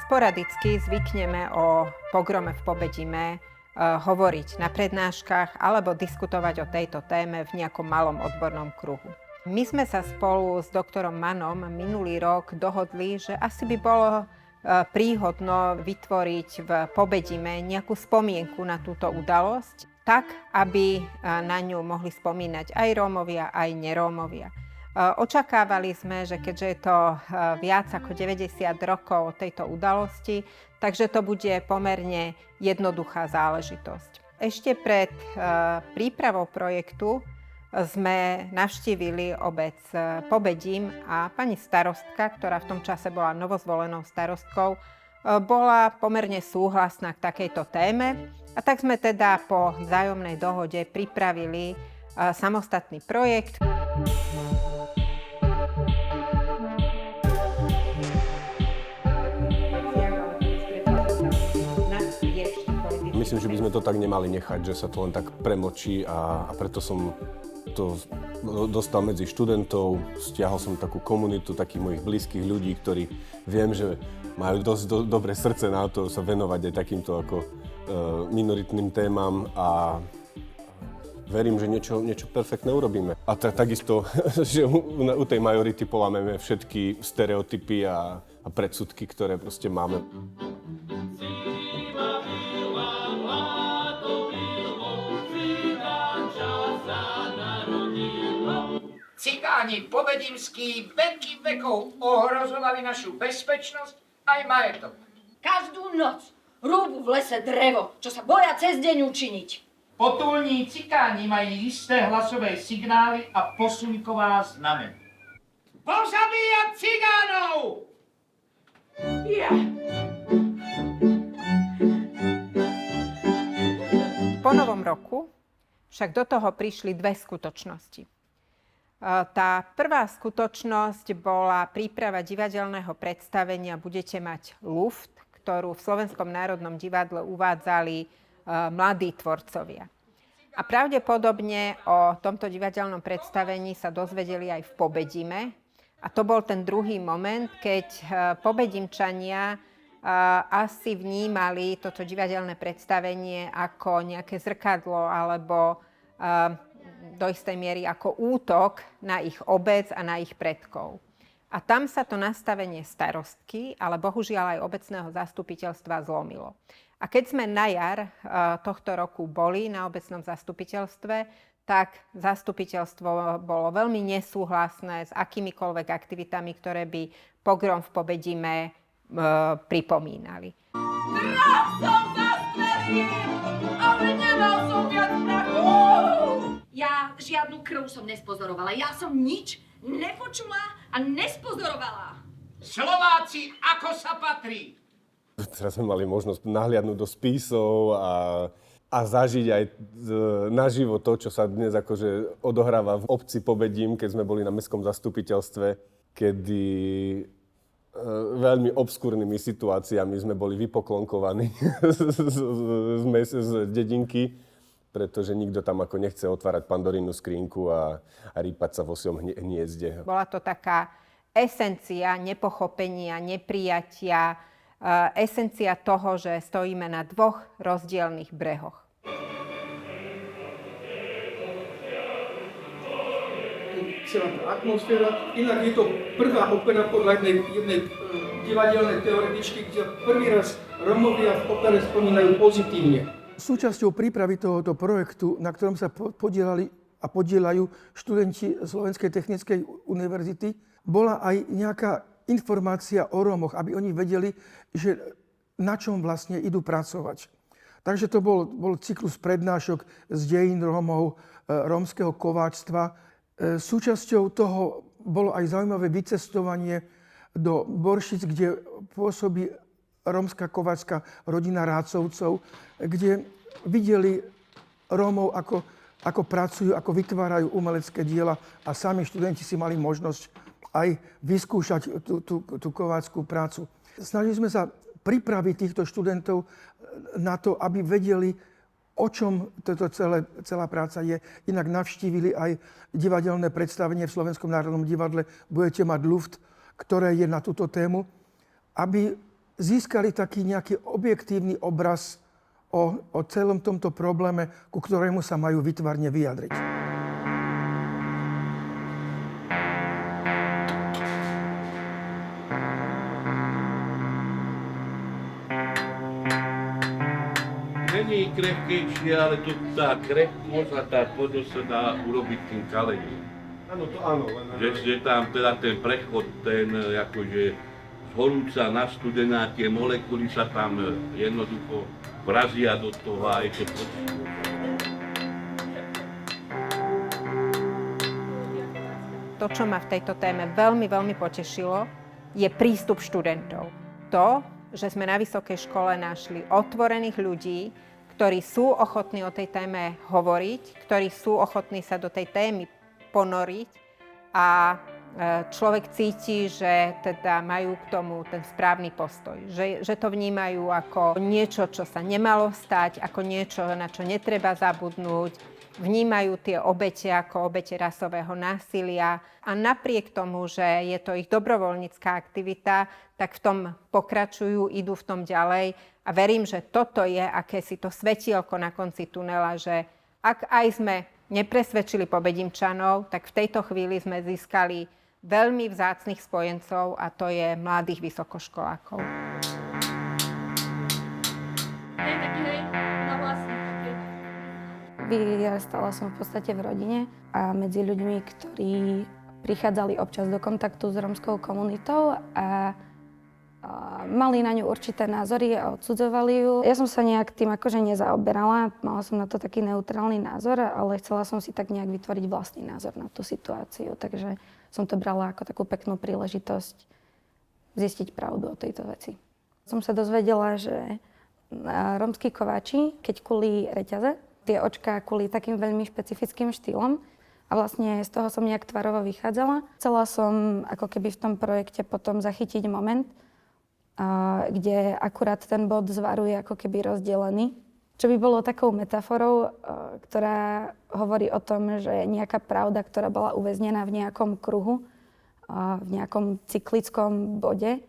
Sporadicky zvykneme o pogrome v Pobedime hovoriť na prednáškach alebo diskutovať o tejto téme v nejakom malom odbornom kruhu. My sme sa spolu s doktorom Manom minulý rok dohodli, že asi by bolo príhodno vytvoriť v Pobedime nejakú spomienku na túto udalosť, tak, aby na ňu mohli spomínať aj Rómovia, aj nerómovia. Očakávali sme, že keďže je to viac ako 90 rokov od tejto udalosti, takže to bude pomerne jednoduchá záležitosť. Ešte pred prípravou projektu sme navštívili obec Pobedim a pani starostka, ktorá v tom čase bola novozvolenou starostkou, bola pomerne súhlasná k takejto téme. A tak sme teda po vzájomnej dohode pripravili samostatný projekt. Myslím, že by sme to tak nemali nechať, že sa to len tak premočí a preto som to dostal medzi študentov, stiahol som takú komunitu takých mojich blízkych ľudí, ktorí viem, že majú dosť dobré srdce na to sa venovať aj takýmto ako minoritným témam a verím, že niečo perfektné urobíme. A takisto, že u tej majority polámeme všetky stereotypy a predsudky, ktoré proste máme. Cigáni pobedimskí veky vekov ohrozovali našu bezpečnosť aj majetok. Každú noc rúbu v lese drevo, čo sa boja cez deň učiniť. Potulní cikáni majú isté hlasové signály a posunková znamen. Pozabíjať cigánov! Po novom roku však do toho prišli dve skutočnosti. Tá prvá skutočnosť bola príprava divadelného predstavenia Budete mať luft, ktorú v Slovenskom národnom divadle uvádzali mladí tvorcovia. A pravdepodobne o tomto divadelnom predstavení sa dozvedeli aj v Pobedime. A to bol ten druhý moment, keď Pobedimčania asi vnímali toto divadelné predstavenie ako nejaké zrkadlo alebo do istej miery ako útok na ich obec a na ich predkov. A tam sa to nastavenie starostky, ale bohužiaľ aj obecného zastupiteľstva zlomilo. A keď sme na jar tohto roku boli na obecnom zastupiteľstve, tak zastupiteľstvo bolo veľmi nesúhlasné s akýmikoľvek aktivitami, ktoré by pogrom v Pobedime pripomínali. Strach som zastrelil, ale nemal som viac strachu. Ja žiadnu krv som nespozorovala. Ja som nič nepočula a nespozorovala. Slováci, ako sa patrí? Teraz sme mali možnosť nahliadnúť do spisov a zažiť aj naživo to, čo sa dnes akože odohráva v obci Pobedim, keď sme boli na mestskom zastupiteľstve, kedy veľmi obskúrnymi situáciami sme boli vypoklonkovaní z dedinky, pretože nikto tam ako nechce otvárať Pandorínu skrinku a rýpať sa v osiom hniezde. Bola to taká esencia nepochopenia, neprijatia, esencia toho, že stojíme na dvoch rozdielnych brehoch. Celá tá atmosféra. Inak je to prvá opera podľa jednej divadelnej teoretičky, kde prvý raz Rómovia v opere spomínajú pozitívne. Súčasťou prípravy tohoto projektu, na ktorom sa podielali a podielajú študenti Slovenskej technickej univerzity, bola aj nejaká informácia o Rómoch, aby oni vedeli, že na čom vlastne idú pracovať. Takže to bol cyklus prednášok z dejín Rómov, rómskeho kováčstva. Súčasťou toho bolo aj zaujímavé vycestovanie do Boršic, kde pôsobí rómska kováčska rodina Rácovcov, kde videli Rómov, ako pracujú, ako vytvárajú umelecké diela a sami študenti si mali možnosť aj vyskúšať tú kováčskú prácu. Snažili sme sa pripraviť týchto študentov na to, aby vedeli, o čom celá práca je. Inak navštívili aj divadelné predstavenie v Slovenskom národnom divadle Budete mať luft, ktoré je na túto tému, aby získali taký nejaký objektívny obraz o celom tomto probléme, ku ktorému sa majú výtvarne vyjadriť. Není krehkejšie, ale to tá krehkosť a tá tvrdosť sa dá urobiť tým kalením. Áno, to áno. Že tam teda ten prechod, ten akože z horúca na studená, tie molekuly sa tam jednoducho vrazia do toho a je to To, čo ma v tejto téme veľmi, veľmi potešilo, je prístup študentov. To, že sme na vysokej škole našli otvorených ľudí, ktorí sú ochotní o tej téme hovoriť, ktorí sú ochotní sa do tej témy ponoriť a človek cíti, že teda majú k tomu ten správny postoj. Že to vnímajú ako niečo, čo sa nemalo stať, ako niečo, na čo netreba zabudnúť. Vnímajú tie obete ako obete rasového násilia a napriek tomu, že je to ich dobrovoľnícka aktivita, tak v tom pokračujú, idú v tom ďalej a verím, že toto je akési to svetielko na konci tunela, že ak aj sme nepresvedčili Pobedimčanov, tak v tejto chvíli sme získali veľmi vzácnych spojencov a to je mladých vysokoškolákov. Vyrastala som v podstate v rodine a medzi ľuďmi, ktorí prichádzali občas do kontaktu s rómskou komunitou a mali na ňu určité názory a odsudzovali ju. Ja som sa nejak tým akože nezaoberala, mala som na to taký neutrálny názor, ale chcela som si tak nejak vytvoriť vlastný názor na tú situáciu, takže som to brala ako takú peknú príležitosť zistiť pravdu o tejto veci. Som sa dozvedela, že rómski kováči, keď kuli reťaze, tie očká kuli takým veľmi špecifickým štýlom a vlastne z toho som nejak tvarovo vychádzala. Chcela som ako keby v tom projekte potom zachytiť moment, kde akurát ten bod zvaru je ako keby rozdelený. Čo by bolo takou metaforou, ktorá hovorí o tom, že nejaká pravda, ktorá bola uväznená v nejakom kruhu, v nejakom cyklickom bode,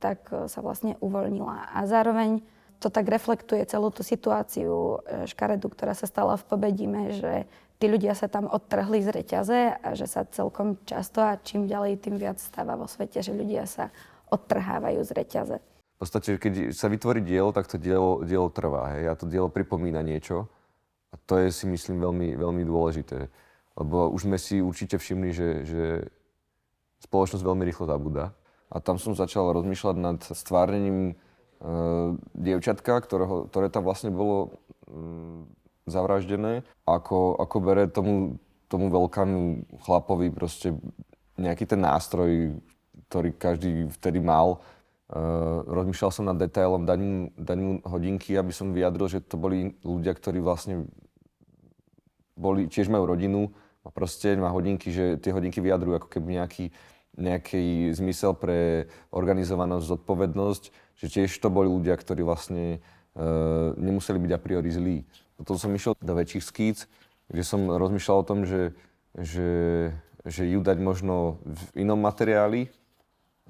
tak sa vlastne uvoľnila. A zároveň to tak reflektuje celú tú situáciu škaredu, ktorá sa stala v Pobedime, že tí ľudia sa tam odtrhli z reťaze a že sa celkom často a čím ďalej, tým viac stáva vo svete, že ľudia sa odtrhávajú z reťaze. V podstate, keď sa vytvorí dielo, tak to dielo trvá. Hej? A to dielo pripomína niečo. A to je, si myslím, veľmi, veľmi dôležité. Lebo už sme si určite všimli, že spoločnosť veľmi rýchlo zabúda. A tam som začal rozmýšľať nad stvárnením dievčatka, ktoré tam vlastne bolo zavraždené, ako bere tomu veľkému chlapovi proste nejaký ten nástroj, ktorý každý vtedy mal. Rozmýšľal som nad detailom, dať mu hodinky, aby som vyjadril, že to boli ľudia, ktorí vlastne tiež majú rodinu a proste má hodinky, že tie hodinky vyjadrujú ako keby nejaký zmysel pre organizovanosť, zodpovednosť, že tiež to boli ľudia, ktorí vlastne nemuseli byť a priori zlí. Potom som išiel do väčších skíc, kde som rozmýšľal o tom, že ju dať možno v inom materiáli,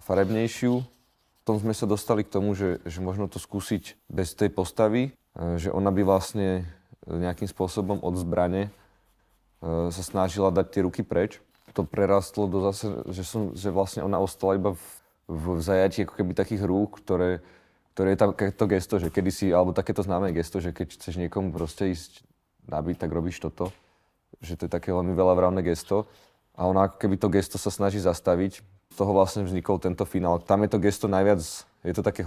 farebnejšiu. Potom sme sa dostali k tomu, že možno to skúsiť bez tej postavy, že ona by vlastne nejakým spôsobom od zbrane sa snažila dať tie ruky preč. To prerastlo do zase, že vlastne ona ostala iba v zajatí ako keby takých rúk, ktoré je tam to gesto, že kedysi, alebo takéto známe gesto, že keď chceš niekomu proste ísť nabiť, tak robíš toto. Že to je také veľmi veľavravné gesto. A ona ako keby to gesto sa snaží zastaviť. Z toho vlastne vznikol tento finál. Tam je to gesto najviac, je to také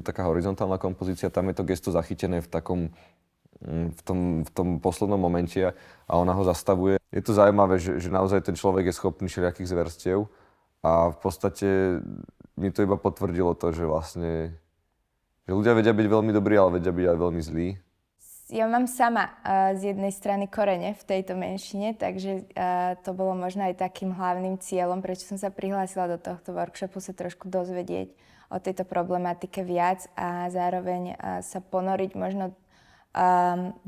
taká horizontálna kompozícia, tam je to gesto zachytené v tom poslednom momente a ona ho zastavuje. Je to zaujímavé, že naozaj ten človek je schopný všelijakých zverstiev a v podstate mi to iba potvrdilo to, že vlastne že ľudia vedia byť veľmi dobrí, ale vedia byť aj veľmi zlí. Ja mám sama z jednej strany korene v tejto menšine, takže to bolo možno aj takým hlavným cieľom, prečo som sa prihlásila do tohto workshopu, sa trošku dozvedieť o tejto problematike viac a zároveň sa ponoriť možno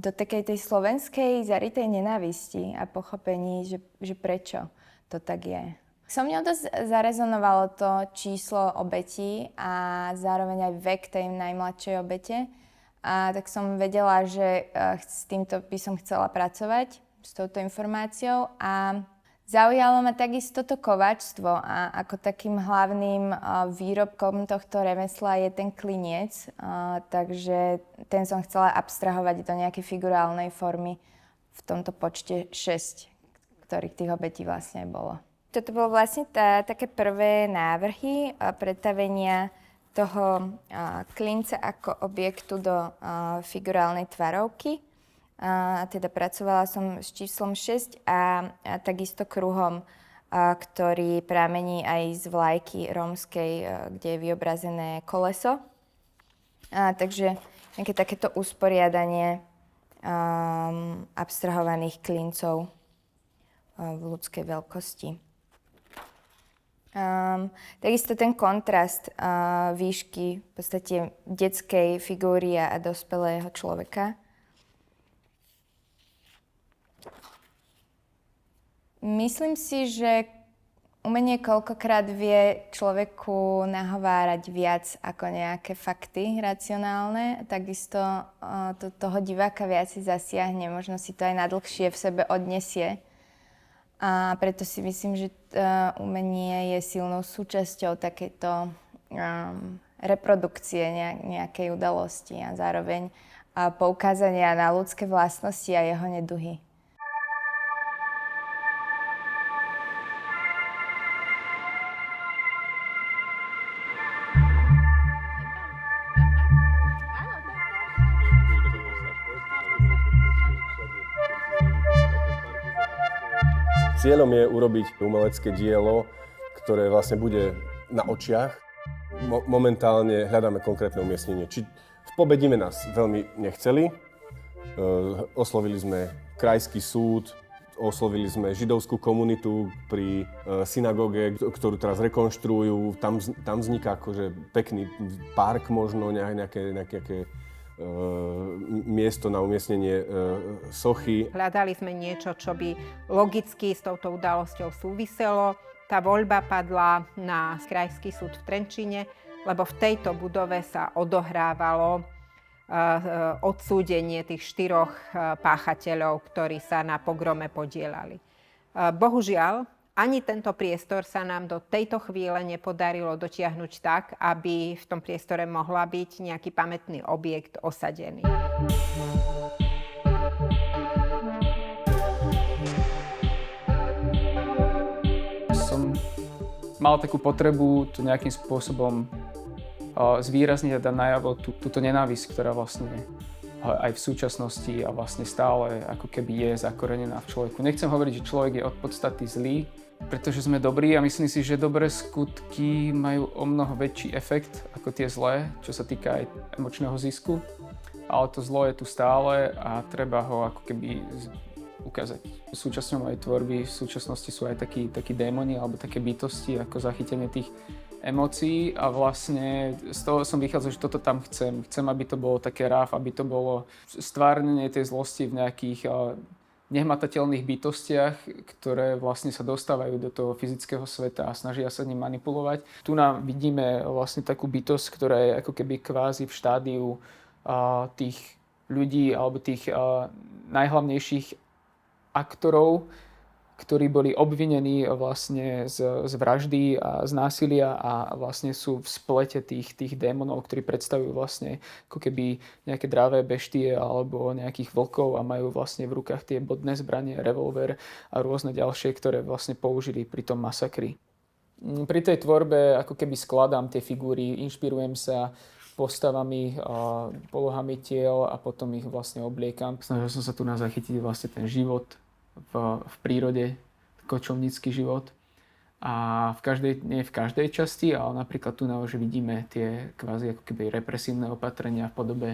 do takej tej slovenskej zarytej nenávisti a pochopení, že prečo to tak je. So mňou dosť zarezonovalo to číslo obetí a zároveň aj vek tej najmladšej obete. A tak som vedela, že s týmto by som chcela pracovať, s touto informáciou. A zaujalo ma takisto to kováčstvo a ako takým hlavným výrobkom tohto remesla je ten kliniec. Takže ten som chcela abstrahovať do nejakej figurálnej formy v tomto počte 6, ktorých tých obetí vlastne bolo. Toto bolo vlastne také prvé návrhy pretavenia toho klinca ako objektu do figurálnej tvarovky. Teda pracovala som s číslom 6 a takisto kruhom, ktorý pramení aj z vlajky rómskej, kde je vyobrazené koleso. Takže nejaké takéto usporiadanie abstrahovaných klincov v ľudskej veľkosti. Takisto ten kontrast výšky v podstate detskej figúry a dospelého človeka. Myslím si, že umenie koľkokrát vie človeku nahovárať viac ako nejaké fakty racionálne. Takisto toho diváka viac si zasiahne, možno si to aj nadlhšie v sebe odnesie. A preto si myslím, že umenie je silnou súčasťou takéto reprodukcie nejakej udalosti a zároveň poukázania na ľudské vlastnosti a jeho neduhy. Cieľom je urobiť umelecké dielo, ktoré vlastne bude na očiach. Momentálne hľadáme konkrétne umiestnenie. Či v Pobedime nás veľmi nechceli, oslovili sme krajský súd, oslovili sme židovskú komunitu pri synagóge, ktorú teraz rekonštruujú. Tam vzniká akože pekný park možno, nejaké miesto na umiestnenie sochy. Hľadali sme niečo, čo by logicky s touto udalosťou súviselo. Tá voľba padla na Krajský súd v Trenčíne, lebo v tejto budove sa odohrávalo odsúdenie tých 4 páchateľov, ktorí sa na pogrome podieľali. Bohužiaľ, ani tento priestor sa nám do tejto chvíle nepodarilo dotiahnuť tak, aby v tom priestore mohla byť nejaký pamätný objekt osadený. Som mal takú potrebu to nejakým spôsobom zvýrazniť a dať najavo túto nenávisť, ktorá vlastne aj v súčasnosti a vlastne stále ako keby je zakorenená v človeku. Nechcem hovoriť, že človek je od podstaty zlý, pretože sme dobrí a myslím si, že dobré skutky majú o mnoho väčší efekt ako tie zlé, čo sa týka aj emočného zisku. Ale to zlo je tu stále a treba ho ako keby ukázať. Súčasťou mojej tvorby v súčasnosti sú aj takí démoni alebo také bytosti ako zachytenie tých emócií a vlastne z toho som vychádzal, že toto tam chcem. Chcem, aby to bolo také ráv, aby to bolo stvárnenie tej zlosti v nejakých nehmatateľných bytostiach, ktoré vlastne sa dostávajú do toho fyzického sveta a snažia sa ním manipulovať. Tu nám vidíme vlastne takú bytosť, ktorá je ako keby kvázi v štádiu tých ľudí alebo tých najhlavnejších aktorov, ktorí boli obvinení vlastne z vraždy a z násilia a vlastne sú v splete tých démonov, ktorí predstavujú vlastne ako keby nejaké dravé beštie alebo nejakých vlkov a majú vlastne v rukách tie bodné zbranie, revolver a rôzne ďalšie, ktoré vlastne použili pri tom masakri. Pri tej tvorbe ako keby skladám tie figúry, inšpirujem sa postavami, polohami tiel a potom ich vlastne obliekam. Snažil som sa tu zachytiť vlastne ten život v prírode, kočovnícky život. A nie v každej časti, ale napríklad tu naozaj vidíme tie kvázi ako keby represívne opatrenia v podobe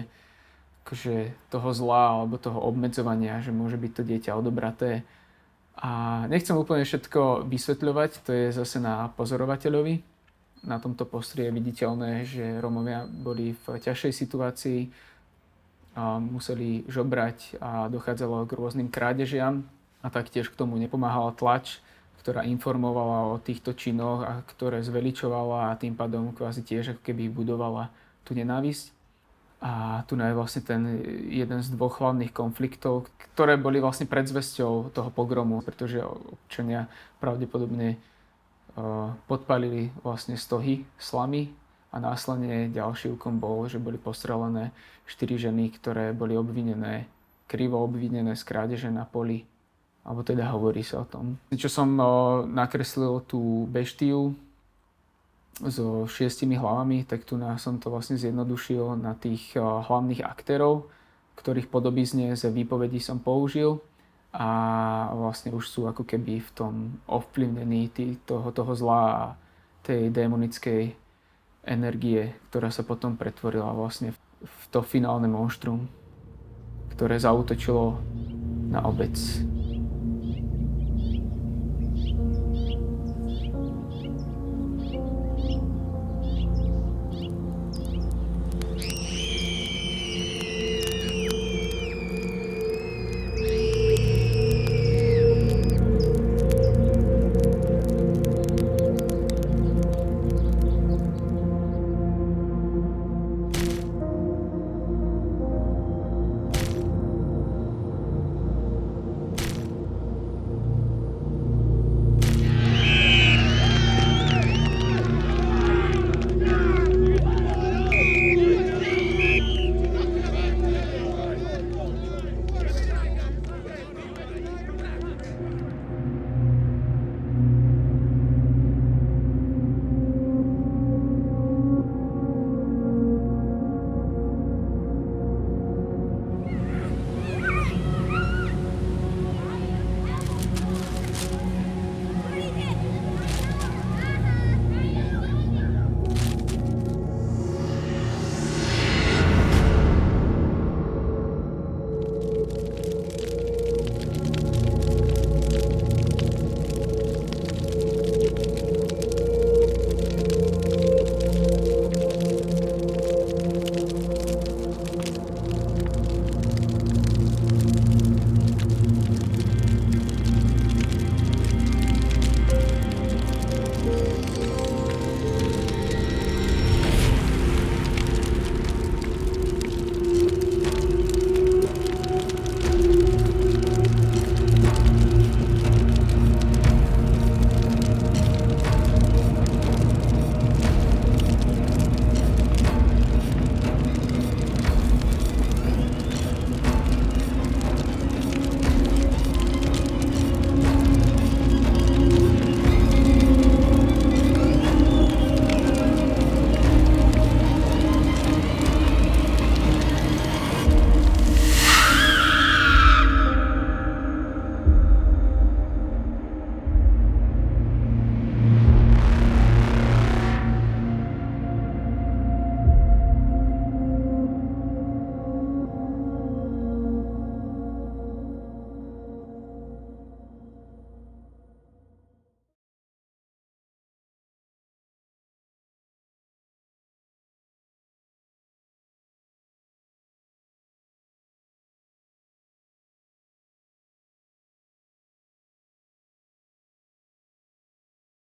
akože toho zla alebo toho obmedzovania, že môže byť to dieťa odobraté. A nechcem úplne všetko vysvetľovať, to je zase na pozorovateľovi. Na tomto postri je viditeľné, že Rómovia boli v ťažšej situácii, a museli žobrať a dochádzalo k rôznym krádežiam. A taktiež k tomu nepomáhala tlač, ktorá informovala o týchto činoch a ktoré zveličovala a tým pádom kvázi tiež ako keby budovala tú nenávisť. A tu je vlastne ten jeden z dvoch hlavných konfliktov, ktoré boli vlastne predzvesťou toho pogromu, pretože občania pravdepodobne podpalili vlastne stohy slamy a následne ďalší úkon bol, že boli postrelené 4 ženy, ktoré boli krivo obvinené z krádeže na poli. Alebo teda hovorí sa o tom. Čo som nakreslil tú beštiu so 6 hlavami, tak tu som to vlastne zjednodušil na tých hlavných aktérov, ktorých podobizne z výpovedí som použil a vlastne už sú ako keby v tom ovplyvnení toho zla a tej démonickej energie, ktorá sa potom pretvorila vlastne v to finálne monštrum, ktoré zaútočilo na obec.